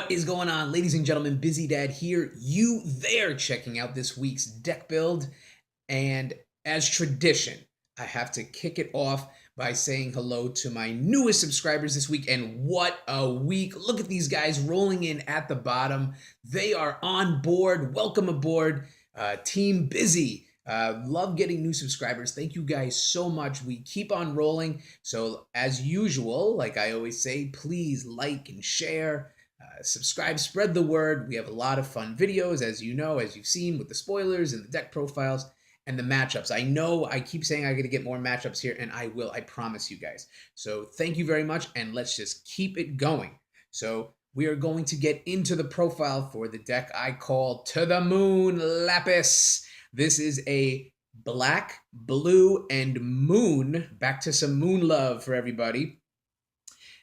What is going on, ladies and gentlemen? BizzyDad here. You there checking out this week's deck build. And as tradition, I have to kick it off by saying hello to my newest subscribers this week. And what a week. Look at these guys rolling in at the bottom. They are on board. Welcome aboard, Team Busy. Love getting new subscribers. Thank you guys so much. We keep on rolling. So as usual, like I always say, please like and share. Subscribe, spread the word. We have a lot of fun videos, as you know, as you've seen with the spoilers and the deck profiles and the matchups. I know I keep saying I'm going to get more matchups here, and I will. I promise you guys. So thank you very much, and let's just keep it going. So we are going to get into the profile for the deck I call To the Moon Lapis. This is a black, blue, and moon. Back to some moon love for everybody.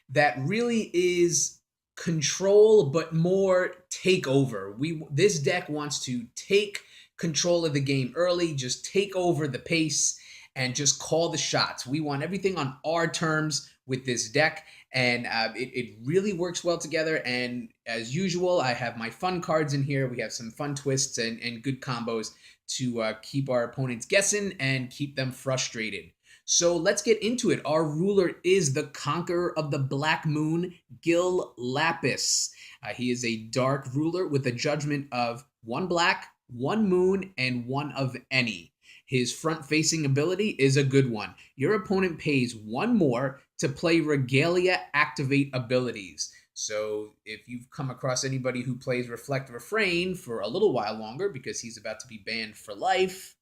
That really is control, but more takeover. This deck wants to take control of the game early, just take over the pace and just call the shots. We want everything on our terms with this deck, and it really works well together. And as usual, I have my fun cards in here. We have some fun twists and good combos to keep our opponents guessing and keep them frustrated. So let's get into it. Our ruler is the Conqueror of the Black Moon, Gill Lapis. He is a dark ruler with a judgment of 1 black, 1 moon, and 1 of any. His front-facing ability is a good one. Your opponent pays 1 more to play Regalia activate abilities. So if you've come across anybody who plays Reflect Refrain for a little while longer, because he's about to be banned for life,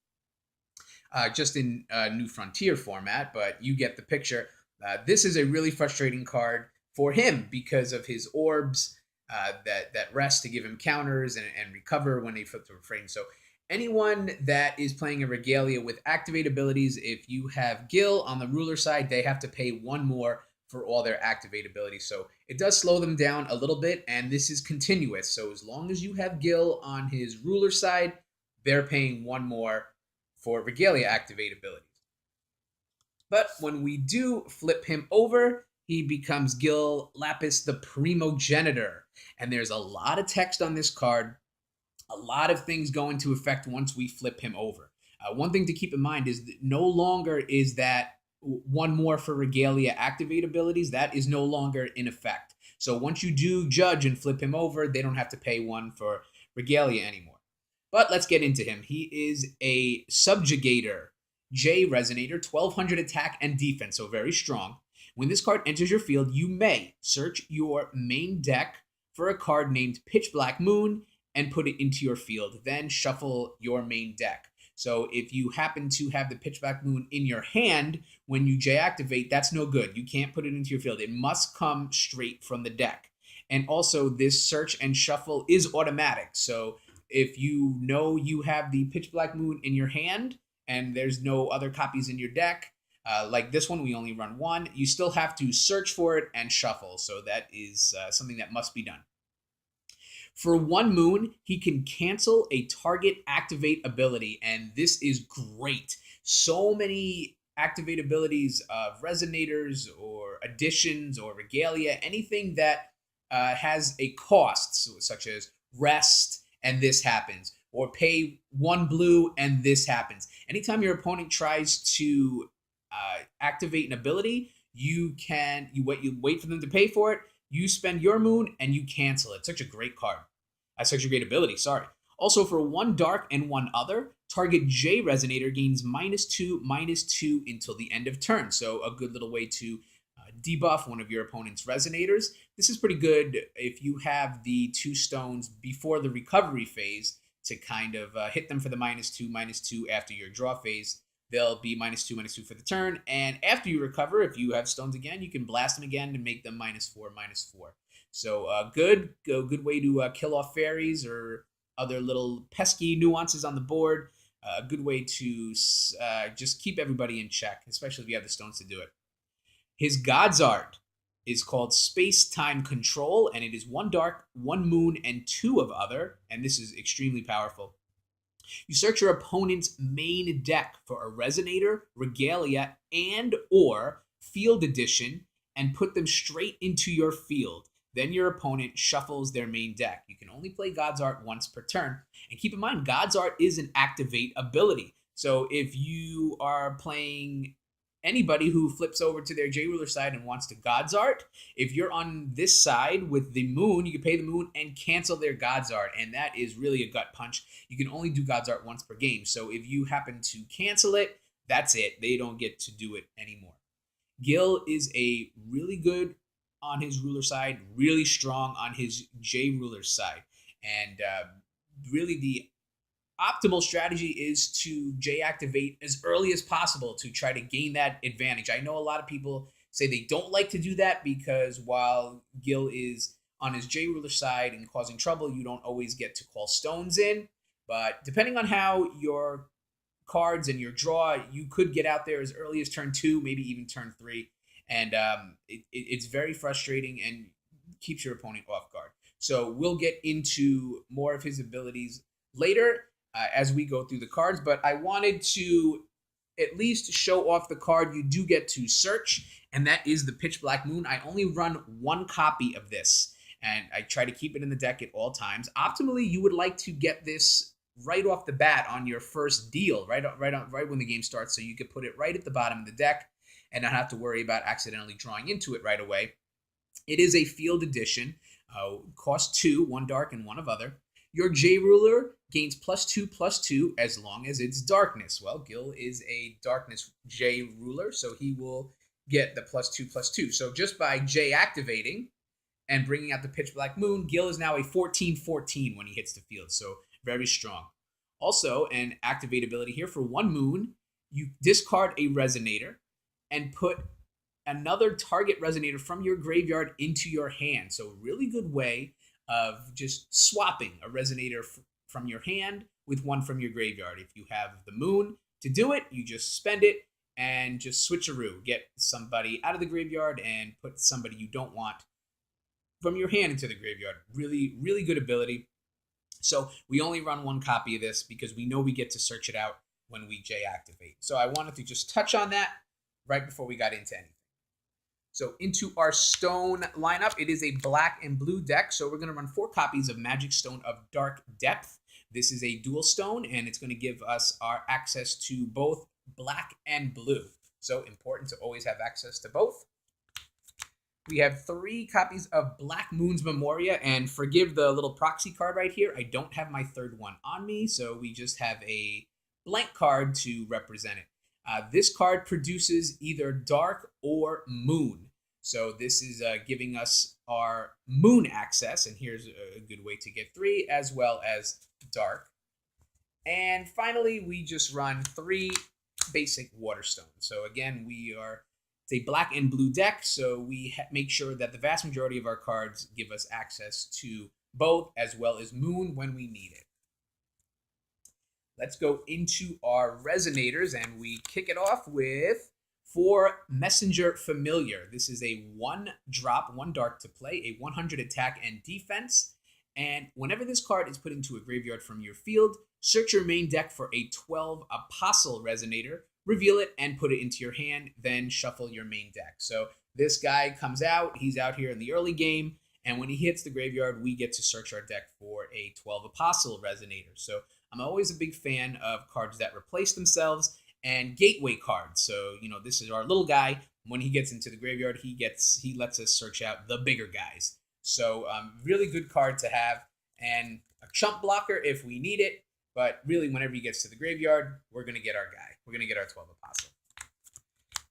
just in New Frontier format, but you get the picture. This is a really frustrating card for him because of his orbs that rest to give him counters and recover when they flip to refrain. So anyone that is playing a Regalia with activate abilities, if you have Gill on the ruler side, they have to pay 1 more for all their activate abilities. So it does slow them down a little bit, and this is continuous. So as long as you have Gill on his ruler side, they're paying 1 more for Regalia activate abilities. But when we do flip him over, he becomes Gill Lapis the Primogenitor. And there's a lot of text on this card. A lot of things go into effect once we flip him over. One thing to keep in mind is that no longer is that 1 more for Regalia activate abilities. That is no longer in effect. So once you do judge and flip him over, they don't have to pay 1 for Regalia anymore. But let's get into him. He is a Subjugator, J Resonator, 1200 attack and defense, so very strong. When this card enters your field, you may search your main deck for a card named Pitch Black Moon and put it into your field. Then shuffle your main deck. So if you happen to have the Pitch Black Moon in your hand when you J activate, that's no good. You can't put it into your field. It must come straight from the deck. And also, this search and shuffle is automatic. So if you know you have the Pitch Black Moon in your hand and there's no other copies in your deck, like this one, we only run 1, you still have to search for it and shuffle. So that is something that must be done. For 1 moon, he can cancel a target activate ability, and this is great. So many activate abilities of Resonators or additions or Regalia, anything that has a cost, such as rest, and this happens, or pay 1 blue and this happens. Anytime your opponent tries to activate an ability, you wait for them to pay for it, you spend your moon and you cancel it. Such a great card. Such a great ability, sorry. Also, for 1 dark and 1 other, target J Resonator gains -2/-2 until the end of turn. So a good little way to debuff one of your opponent's Resonators. This is pretty good if you have the 2 stones before the recovery phase to kind of hit them for the -2/-2 after your draw phase. They'll be -2/-2 for the turn, and after you recover, if you have stones again, you can blast them again to make them -4/-4. So a good way to kill off fairies or other little pesky nuances on the board. A good way to just keep everybody in check, especially if you have the stones to do it. His God's Art is called Space-Time Control, and it is 1 dark, 1 moon, and 2 of other, and this is extremely powerful. You search your opponent's main deck for a Resonator, Regalia, and or Field Edition, and put them straight into your field. then your opponent shuffles their main deck. You can only play God's Art once per turn. And keep in mind, God's Art is an activate ability. So if you are playing anybody who flips over to their J-Ruler side and wants to God's Art, if you're on this side with the moon, you can pay the moon and cancel their God's Art. And that is really a gut punch. You can only do God's Art once per game. So if you happen to cancel it, that's it. They don't get to do it anymore. Gill is a really good on his ruler side, really strong on his J-Ruler side. And really the optimal strategy is to J-activate as early as possible to try to gain that advantage. I know a lot of people say they don't like to do that because while Gill is on his J-Ruler side and causing trouble, you don't always get to call stones in. But depending on how your cards and your draw, you could get out there as early as turn 2, maybe even turn 3. And it's very frustrating and keeps your opponent off guard. So we'll get into more of his abilities later as we go through the cards, but I wanted to at least show off the card you do get to search, and that is the Pitch Black Moon. I only run one copy of this, and I try to keep it in the deck at all times. Optimally, you would like to get this right off the bat on your first deal, right when the game starts, so you could put it right at the bottom of the deck and not have to worry about accidentally drawing into it right away. It is a field edition, costs 2, one dark and one of other. Your J-Ruler gains +2/+2 as long as it's darkness. Well, Gill is a darkness J-Ruler, so he will get the +2/+2. So just by J-activating and bringing out the Pitch Black Moon, Gill is now a 14/14 when he hits the field, so very strong. Also, an activate ability here for 1 moon, you discard a Resonator and put another target Resonator from your graveyard into your hand. So really good way of just swapping a Resonator from your hand with one from your graveyard. If you have the moon to do it, you just spend it and just switcheroo. Get somebody out of the graveyard and put somebody you don't want from your hand into the graveyard. Really, really good ability. So we only run one copy of this because we know we get to search it out when we J-activate. So I wanted to just touch on that right before we got into anything. So into our stone lineup, it is a black and blue deck. So we're going to run 4 copies of Magic Stone of Dark Depth. This is a dual stone, and it's going to give us our access to both black and blue. So important to always have access to both. We have 3 copies of Black Moon's Memoria, and forgive the little proxy card right here. I don't have my 3rd one on me, so we just have a blank card to represent it. This card produces either dark or moon. So this is giving us our moon access, and here's a good way to get 3, as well as dark. And finally, we just run 3 basic water stones. So again, it's a black and blue deck, so we make sure that the vast majority of our cards give us access to both, as well as moon when we need it. Let's go into our Resonators, and we kick it off with 4 Messenger Familiar. This is a 1-drop, 1 dark to play, a 100 attack and defense. And whenever this card is put into a graveyard from your field, search your main deck for a 12 Apostle Resonator, reveal it, and put it into your hand, then shuffle your main deck. So this guy comes out, he's out here in the early game, and when he hits the graveyard, we get to search our deck for a 12 Apostle Resonator. So I'm always a big fan of cards that replace themselves and gateway cards. So, this is our little guy. When he gets into the graveyard, he lets us search out the bigger guys. So, really good card to have, and a chump blocker if we need it. But really, whenever he gets to the graveyard, we're going to get our guy. We're going to get our 12 Apostle.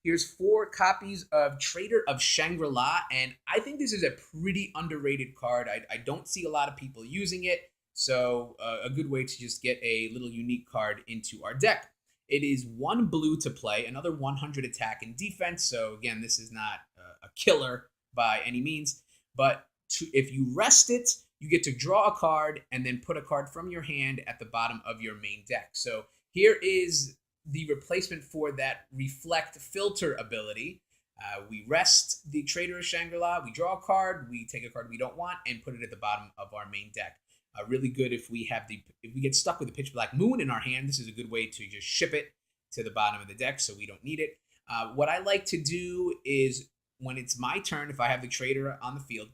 Here's 4 copies of Trader of Shangri-La, and I think this is a pretty underrated card. I don't see a lot of people using it. So a good way to just get a little unique card into our deck. It is 1 blue to play, another 100 attack and defense. So again, this is not a killer by any means. But if you rest it, you get to draw a card and then put a card from your hand at the bottom of your main deck. So here is the replacement for that Reflect Filter ability. We rest the Trader of Shangri-La, we draw a card, we take a card we don't want, and put it at the bottom of our main deck. Really good if we get stuck with a Pitch Black Moon in our hand. This is a good way to just ship it to the bottom of the deck so we don't need it. What I like to do is when it's my turn, if I have the Trader on the field,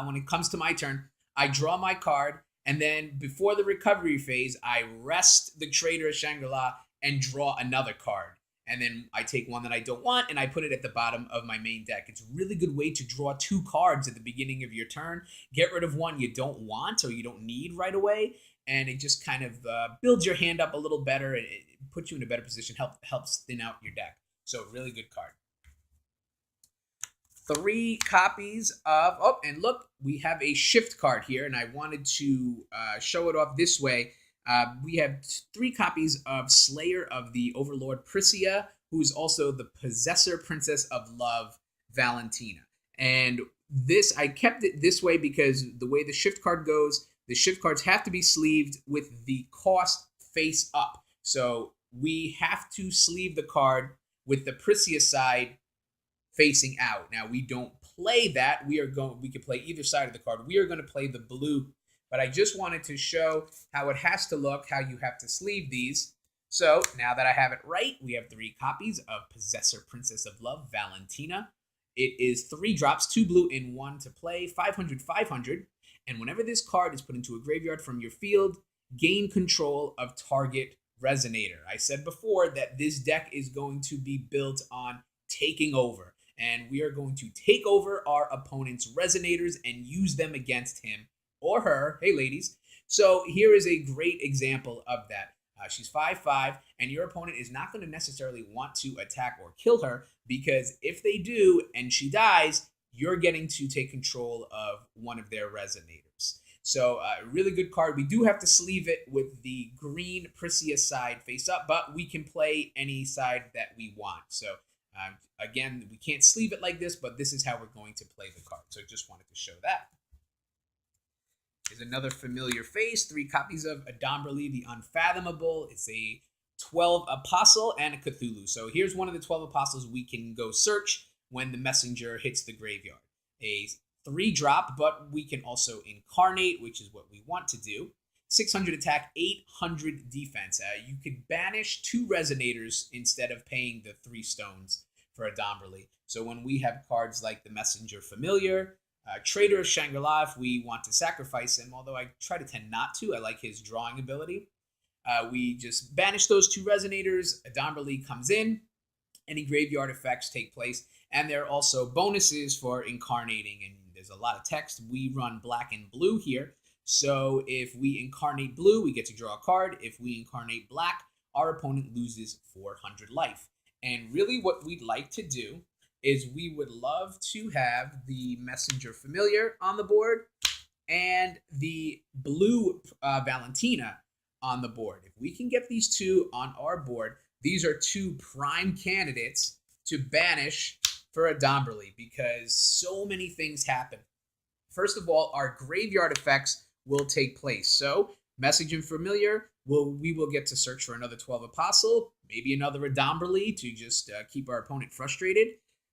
when it comes to my turn, I draw my card, and then before the recovery phase, I rest the Trader of Shangri-La and draw another card. And then I take one that I don't want and I put it at the bottom of my main deck. It's a really good way to draw 2 cards at the beginning of your turn. Get rid of one you don't want or you don't need right away. And it just kind of builds your hand up a little better. It puts you in a better position, helps thin out your deck. So really good card. 3 copies of, oh, and look, we have a shift card here, and I wanted to show it off this way. We have 3 copies of Slayer of the Overlord Pricia, who is also the Possessor Princess of Love, Valentina. And this, I kept it this way because the way the shift card goes, the shift cards have to be sleeved with the cost face up. So we have to sleeve the card with the Pricia side facing out. Now, we don't play that. We can play either side of the card. We are going to play the blue, but I just wanted to show how it has to look, how you have to sleeve these. So now that I have it right, we have 3 copies of Possessor Princess of Love, Valentina. It is 3 drops, 2 blue and 1 to play, 500, 500. And whenever this card is put into a graveyard from your field, gain control of target Resonator. I said before that this deck is going to be built on taking over. And we are going to take over our opponent's Resonators and use them against him or her. Hey, ladies. So here is a great example of that. She's 5/5, and your opponent is not going to necessarily want to attack or kill her, because if they do and she dies, you're getting to take control of one of their Resonators. So a really good card. We do have to sleeve it with the green Pricia side face up, but we can play any side that we want. So again, we can't sleeve it like this, but this is how we're going to play the card. So just wanted to show that. Here's another familiar face. 3 copies of Adombrali, the Unfathomable. It's a 12 Apostle and a Cthulhu. So here's one of the 12 Apostles we can go search when the messenger hits the graveyard. A 3 drop, but we can also incarnate, which is what we want to do. 600 attack, 800 defense. You could banish 2 Resonators instead of paying the 3 stones for Adombrali. So when we have cards like the Messenger Familiar, Trader of Shangri-La, if we want to sacrifice him, although I try to tend not to, I like his drawing ability. We just banish those 2 Resonators, Adombrali comes in, any graveyard effects take place, and there are also bonuses for incarnating, and there's a lot of text. We run black and blue here. So if we incarnate blue, we get to draw a card. If we incarnate black, our opponent loses 400 life. And really what we'd like to do is we would love to have the Messenger Familiar on the board and the blue Valentina on the board. If we can get these 2 on our board, these are 2 prime candidates to banish for Adombrali, because so many things happen. First of all, our graveyard effects will take place. So, Message and Familiar, we will get to search for another 12 Apostle, maybe another Adombrali to just keep our opponent frustrated.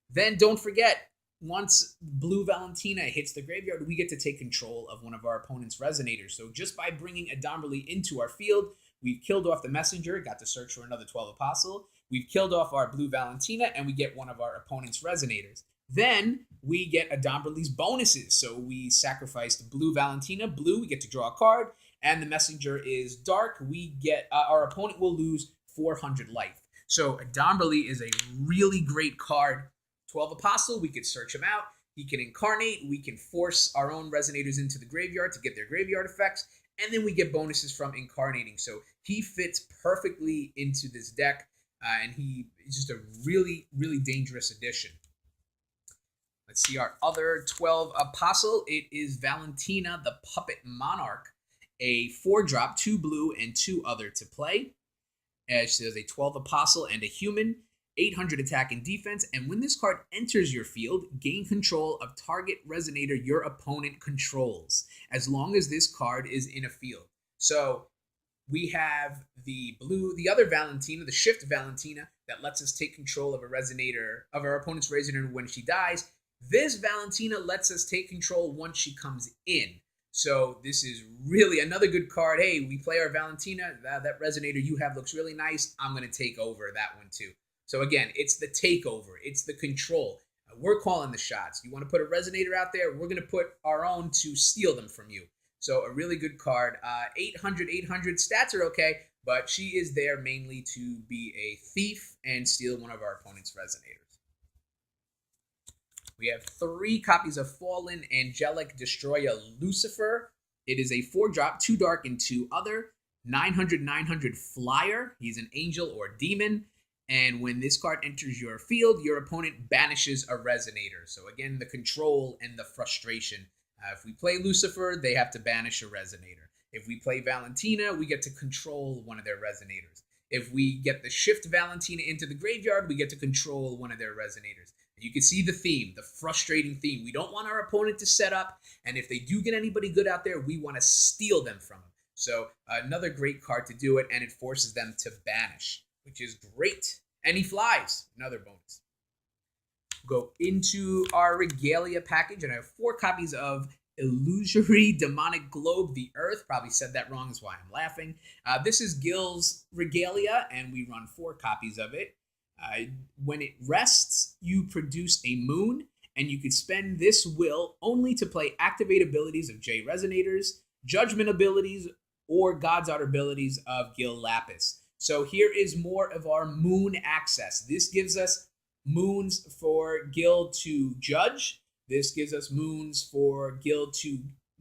Then don't forget, once Blue Valentina hits the graveyard, we get to take control of one of our opponent's Resonators. So just by bringing Adombrali into our field, we've killed off the Messenger, got to search for another 12 Apostle. We've killed off our Blue Valentina, and we get one of our opponent's Resonators. Then we get Adombrali's bonuses. So we sacrificed Blue Valentina. Blue, we get to draw a card, and the Messenger is dark. We get our opponent will lose 400 life. So Adombrali is a really great card. 12 Apostle, we could search him out. He can incarnate. We can force our own Resonators into the graveyard to get their graveyard effects, and then we get bonuses from incarnating. So he fits perfectly into this deck, and he is just a really, really dangerous addition. Let's see our other 12 Apostle. It is Valentina, the Puppet Monarch, a 4-drop, 2 blue, and 2 other to play. She has a 12 Apostle and a human, 800 attack and defense, and when this card enters your field, gain control of target Resonator your opponent controls, as long as this card is in a field. So we have the other Valentina, the Shift Valentina, that lets us take control of a Resonator, of our opponent's Resonator when she dies. This Valentina lets us take control once she comes in. So this is really another good card. Hey, we play our Valentina, that Resonator you have looks really nice. I'm going to take over that one too. So again, it's the takeover. It's the control. We're calling the shots. You want to put a Resonator out there? We're going to put our own to steal them from you. So a really good card. 800 stats are okay, but she is there mainly to be a thief and steal one of our opponent's Resonators. We have 3 copies of Fallen Angelic Destroyer Lucifer. It is a 4-drop, 2 dark and 2 other. 900 flyer. He's an angel or demon. And when this card enters your field, your opponent banishes a Resonator. So again, the control and the frustration. If we play Lucifer, they have to banish a Resonator. If we play Valentina, we get to control one of their Resonators. If we get the shift Valentina into the graveyard, we get to control one of their Resonators. And you can see the theme, the frustrating theme. We don't want our opponent to set up, and if they do get anybody good out there, we want to steal them from them. So another great card to do it, and it forces them to banish, which is great. And he flies, another bonus. Go into our Regalia package, and I have 4 copies of Illusory Demonic Globe, the Earth. Probably said that wrong, is why I'm laughing. This is Gill's Regalia, and we run 4 copies of it. When it rests, you produce a moon, and you could spend this will only to play activate abilities of J Resonators, judgment abilities, or God's Art abilities of Gill Lapis. So here is more of our moon access. This gives us moons for Gill to judge. This gives us moons for Gill to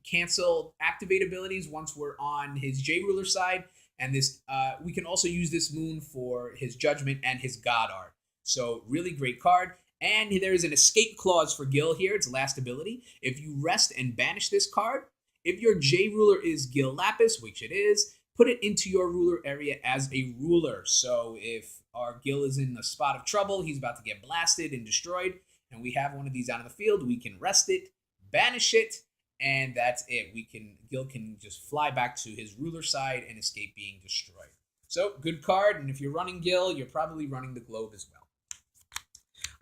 cancel activate abilities once we're on his J-Ruler side. And this we can also use this moon for his judgment and his God Art. So really great card. And there is an escape clause for Gill here. It's last ability. If you rest and banish this card, if your J-Ruler is Gill Lapis, which it is, put it into your ruler area as a ruler. So if our Gill is in a spot of trouble, he's about to get blasted and destroyed, and we have one of these out in the field, we can rest it, banish it, and that's it. Gill can just fly back to his ruler side and escape being destroyed. So good card, and if you're running Gill, you're probably running the globe as well.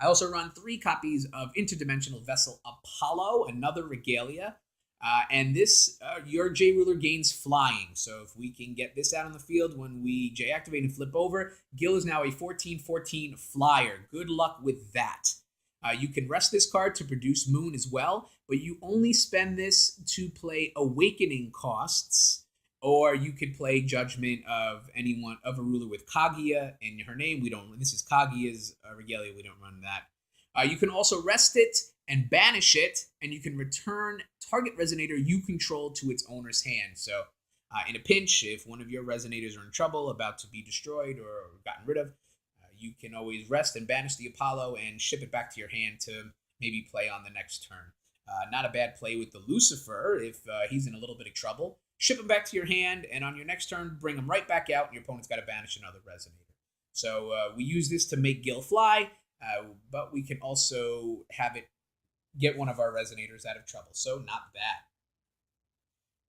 I also run 3 copies of Interdimensional Vessel Apollo, another Regalia. And this, your J-Ruler gains flying. So if we can get this out on the field when we J-activate and flip over, Gill is now a 14/14 flyer. Good luck with that. You can rest this card to produce Moon as well, but you only spend this to play Awakening costs, or you could play Judgment of anyone, of a ruler with Kaguya in her name. This is Kaguya's Regalia, we don't run that. You can also rest it and banish it, and you can return target Resonator you control to its owner's hand. So in a pinch, if one of your Resonators are in trouble, about to be destroyed or gotten rid of, you can always rest and banish the Apollo and ship it back to your hand to maybe play on the next turn. Not a bad play with the Lucifer if he's in a little bit of trouble. Ship him back to your hand, and on your next turn, bring him right back out, and your opponent's got to banish another Resonator. So we use this to make Gill fly, but we can also have it get one of our Resonators out of trouble. So not bad.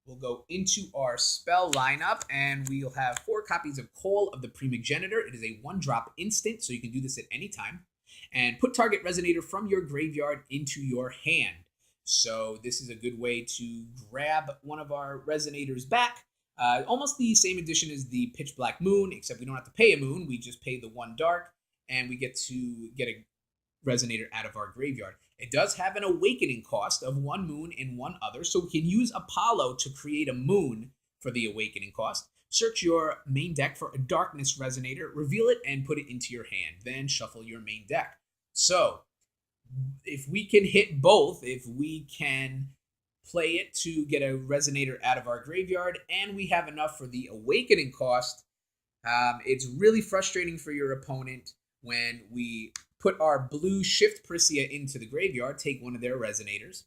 We'll go into our spell lineup, and we'll have 4 copies of Call of the Primogenitor. It is a 1-drop instant, so you can do this at any time. And put target Resonator from your graveyard into your hand. So this is a good way to grab one of our Resonators back. Almost the same addition as the Pitch Black Moon, except we don't have to pay a moon. We just pay the 1 dark, and we get to get a Resonator out of our graveyard. It does have an awakening cost of 1 moon and 1 other, so we can use Apollo to create a moon for the awakening cost. Search your main deck for a darkness Resonator, reveal it, and put it into your hand. Then shuffle your main deck. So, if we can hit both, if we can play it to get a Resonator out of our graveyard, and we have enough for the awakening cost, it's really frustrating for your opponent when we put our blue shift Pricia into the graveyard, take one of their Resonators,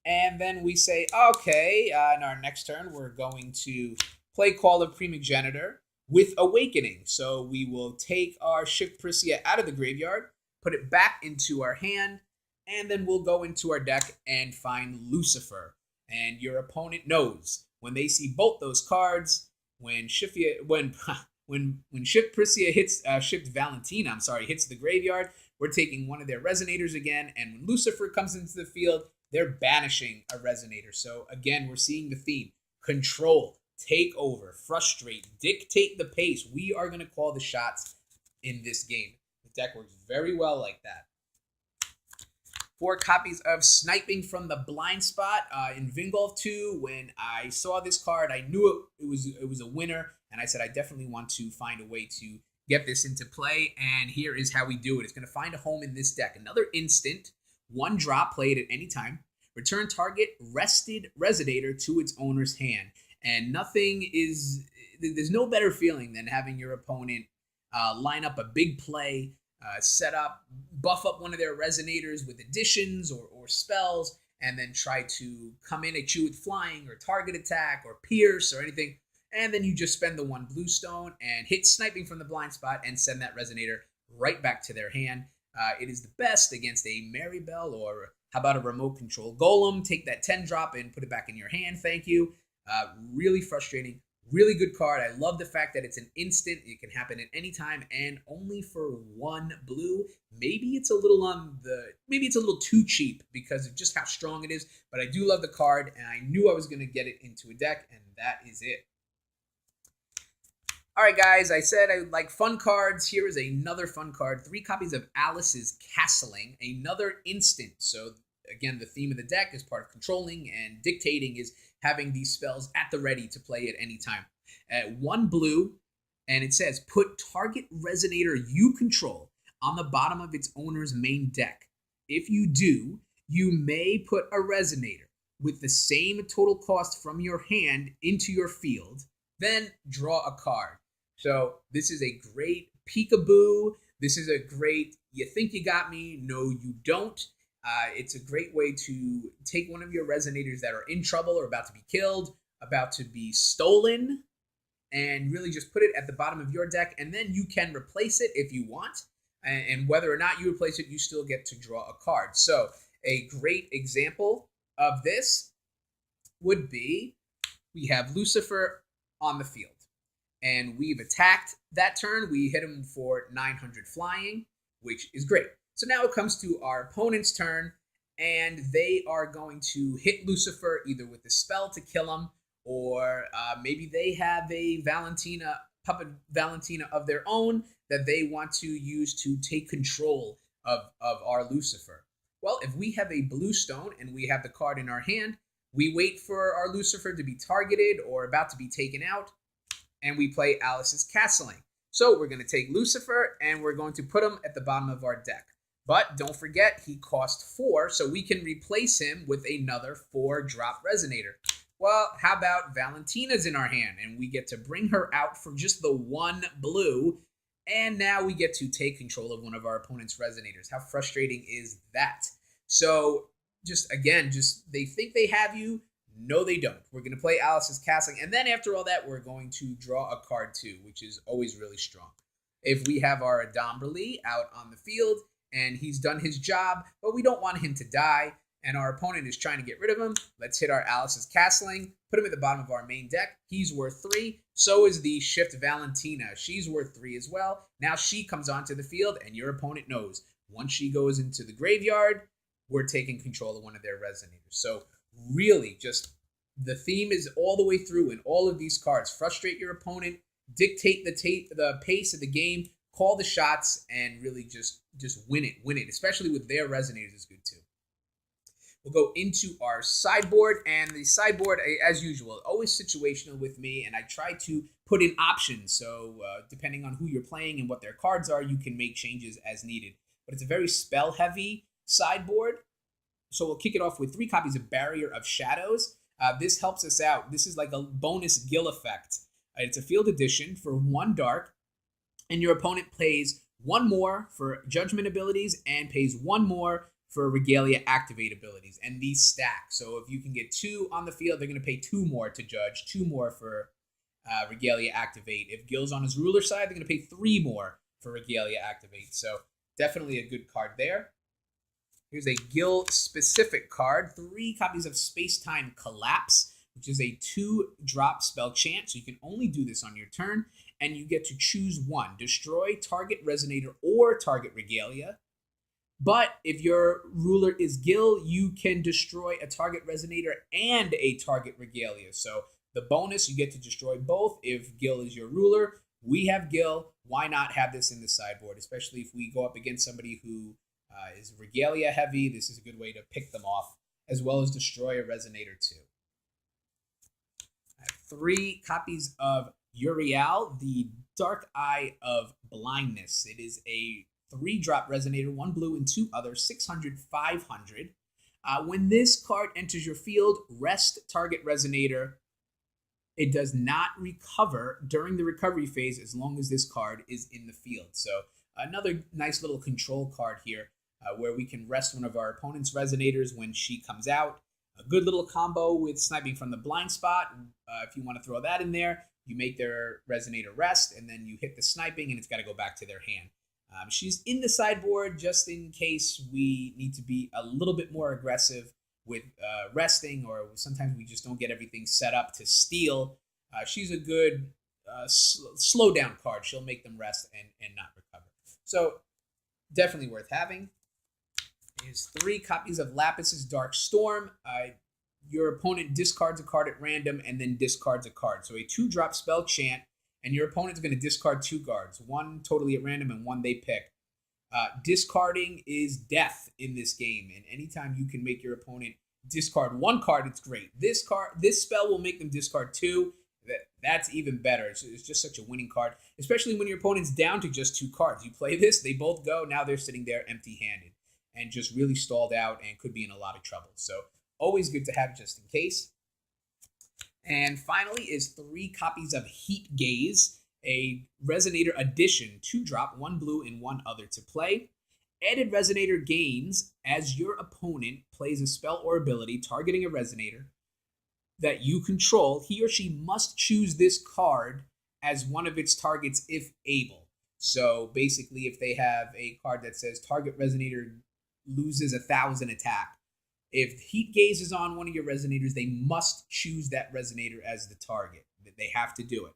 and then we say, okay, in our next turn, we're going to play Call of Primogenitor with Awakening. So we will take our shift Pricia out of the graveyard, put it back into our hand, and then we'll go into our deck and find Lucifer. And your opponent knows when they see both those cards, when Shift Pricia hits Shift Valentina, hits the graveyard, we're taking one of their Resonators again, and when Lucifer comes into the field, they're banishing a Resonator. So again, we're seeing the theme. Control, take over, frustrate, dictate the pace. We are going to call the shots in this game. The deck works very well like that. 4 copies of Sniping from the Blind Spot in Vingolf 2. When I saw this card, I knew it was a winner, and I said I definitely want to find a way to get this into play, and here is how we do it. It's going to find a home in this deck. Another instant, 1 drop, played at any time. Return target rested Resonator to its owner's hand. And there's no better feeling than having your opponent line up a big play, set up, buff up one of their Resonators with additions or spells, and then try to come in at you with flying or target attack or pierce or anything. And then you just spend the 1 blue stone and hit Sniping from the Blind Spot and send that Resonator right back to their hand. It is the best against a Maribel, or how about a remote control golem? Take that 10 drop and put it back in your hand. Thank you. Really frustrating. Really good card. I love the fact that it's an instant. It can happen at any time and only for 1 blue. Maybe it's a little too cheap because of just how strong it is, but I do love the card, and I knew I was going to get it into a deck, and that is it. All right, guys, I said I like fun cards. Here is another fun card. 3 copies of Alice's Castling, another instant. So again, the theme of the deck is part of controlling, and dictating is having these spells at the ready to play at any time. 1 blue, and it says, put target Resonator you control on the bottom of its owner's main deck. If you do, you may put a Resonator with the same total cost from your hand into your field, then draw a card. So this is a great peekaboo. This is a great, you think you got me, no you don't. It's a great way to take one of your Resonators that are in trouble or about to be killed, about to be stolen, and really just put it at the bottom of your deck, and then you can replace it if you want. And whether or not you replace it, you still get to draw a card. So a great example of this would be, we have Lucifer on the field, and we've attacked that turn. We hit him for 900 flying, which is great. So now it comes to our opponent's turn, and they are going to hit Lucifer either with a spell to kill him, or maybe they have a puppet Valentina of their own that they want to use to take control of our Lucifer. Well, if we have a blue stone and we have the card in our hand, we wait for our Lucifer to be targeted or about to be taken out, and we play Alice's Castling. So we're going to take Lucifer, and we're going to put him at the bottom of our deck. But don't forget, he cost 4, so we can replace him with another 4-drop Resonator. Well, how about Valentina's in our hand, and we get to bring her out for just the 1 blue, and now we get to take control of one of our opponent's Resonators. How frustrating is that? So, they think they have you. No, they don't. We're going to play Alice's Castling, and then after all that, we're going to draw a card too, which is always really strong. If we have our Adombrali out on the field, and he's done his job, but we don't want him to die, and our opponent is trying to get rid of him, let's hit our Alice's Castling, put him at the bottom of our main deck. He's worth 3. So is the Shift Valentina. She's worth 3 as well. Now she comes onto the field, and your opponent knows once she goes into the graveyard, we're taking control of one of their Resonators. So really, just the theme is all the way through in all of these cards. Frustrate your opponent, dictate the pace of the game, call the shots, and really just win it, especially with their Resonators is good too. We'll go into our sideboard, and the sideboard, as usual, always situational with me, and I try to put in options, so depending on who you're playing and what their cards are, you can make changes as needed. But it's a very spell-heavy sideboard, so we'll kick it off with 3 copies of Barrier of Shadows. This helps us out. This is like a bonus Gill effect. It's a field edition for 1 dark, and your opponent pays 1 more for Judgment abilities and pays 1 more for Regalia Activate abilities, and these stack. So if you can get 2 on the field, they're going to pay 2 more to Judge, 2 more for Regalia Activate. If Gill's on his ruler side, they're going to pay 3 more for Regalia Activate. So definitely a good card there. Here's a Gill-specific card, 3 copies of Space-Time Collapse, which is a 2-drop spell chant, so you can only do this on your turn, and you get to choose 1. Destroy target Resonator or target Regalia. But if your ruler is Gill, you can destroy a target Resonator and a target Regalia. So the bonus, you get to destroy both if Gill is your ruler. We have Gill. Why not have this in the sideboard, especially if we go up against somebody who Is Regalia heavy? This is a good way to pick them off, as well as destroy a Resonator too. I have 3 copies of Uriel, the Dark Eye of Blindness. It is a 3-drop Resonator, 1 blue and 2 other, 600, 500. When this card enters your field, rest target Resonator. It does not recover during the recovery phase as long as this card is in the field. So another nice little control card here where we can rest one of our opponent's Resonators when she comes out. A good little combo with sniping from the blind spot. If you want to throw that in there, you make their Resonator rest, and then you hit the sniping, and it's got to go back to their hand. She's in the sideboard just in case we need to be a little bit more aggressive with resting, or sometimes we just don't get everything set up to steal. She's a good slow down card. She'll make them rest and not recover. So definitely worth having. Is 3 copies of Lapis's Dark Storm. Your opponent discards a card at random and then discards a card. So a 2-drop spell chant, and your opponent's going to discard 2 cards, 1 totally at random and 1 they pick. Discarding is death in this game, and anytime you can make your opponent discard 1 card, it's great. This spell will make them discard 2. That's even better. It's just such a winning card, especially when your opponent's down to just 2 cards. You play this, they both go, now they're sitting there empty-handed and just really stalled out and could be in a lot of trouble. So always good to have just in case. And finally is 3 copies of Heat Gaze, a Resonator addition, 2-drop, 1 blue and 1 other to play. Added Resonator gains as your opponent plays a spell or ability targeting a Resonator that you control. He or she must choose this card as one of its targets if able. So basically, if they have a card that says target Resonator loses 1,000 attack, if Heat Gaze is on one of your Resonators, they must choose that Resonator as the target. They have to do it.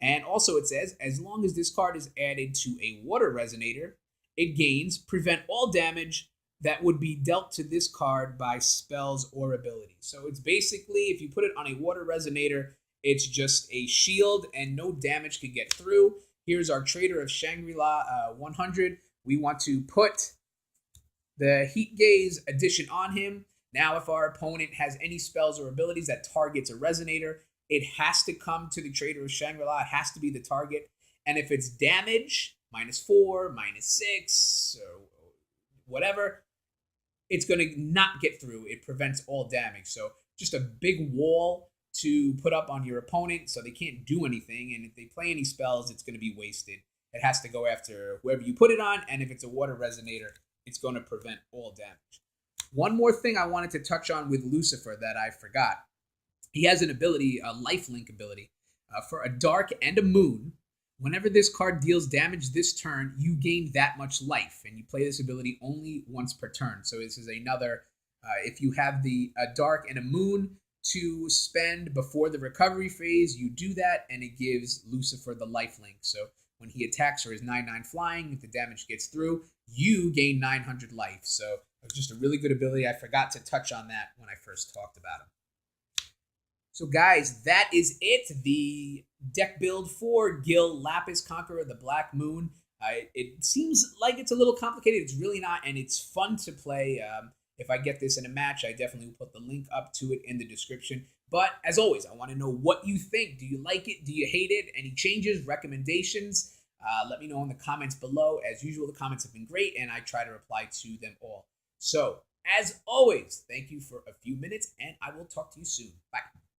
And also it says, as long as this card is added to a Water Resonator, it gains prevent all damage that would be dealt to this card by spells or abilities. So it's basically, if you put it on a Water Resonator, it's just a shield and no damage can get through. Here's our Trader of Shangri-La 100. We want to put the Heat Gaze addition on him. Now, if our opponent has any spells or abilities that targets a Resonator, it has to come to the Trader of Shangri-La. It has to be the target. And if it's damage, -4, -6, or whatever, it's going to not get through. It prevents all damage. So just a big wall to put up on your opponent so they can't do anything. And if they play any spells, it's going to be wasted. It has to go after whoever you put it on. And if it's a Water Resonator, it's going to prevent all damage. One more thing I wanted to touch on with Lucifer that I forgot. He has an ability, a lifelink ability, for a dark and a moon. Whenever this card deals damage this turn, you gain that much life, and you play this ability only once per turn. So this is another, if you have a dark and a moon to spend before the recovery phase, you do that, and it gives Lucifer the lifelink. So when he attacks for his 9/9 flying, if the damage gets through, you gain 900 life. So it's just a really good ability. I forgot to touch on that when I first talked about him. So guys, that is it. The deck build for Gill Lapis, Conqueror, the Black Moon. It seems like it's a little complicated. It's really not, and it's fun to play. If I get this in a match, I definitely will put the link up to it in the description. But as always, I want to know what you think. Do you like it? Do you hate it? Any changes, recommendations? Let me know in the comments below. As usual, the comments have been great, and I try to reply to them all. So, as always, thank you for a few minutes, and I will talk to you soon. Bye.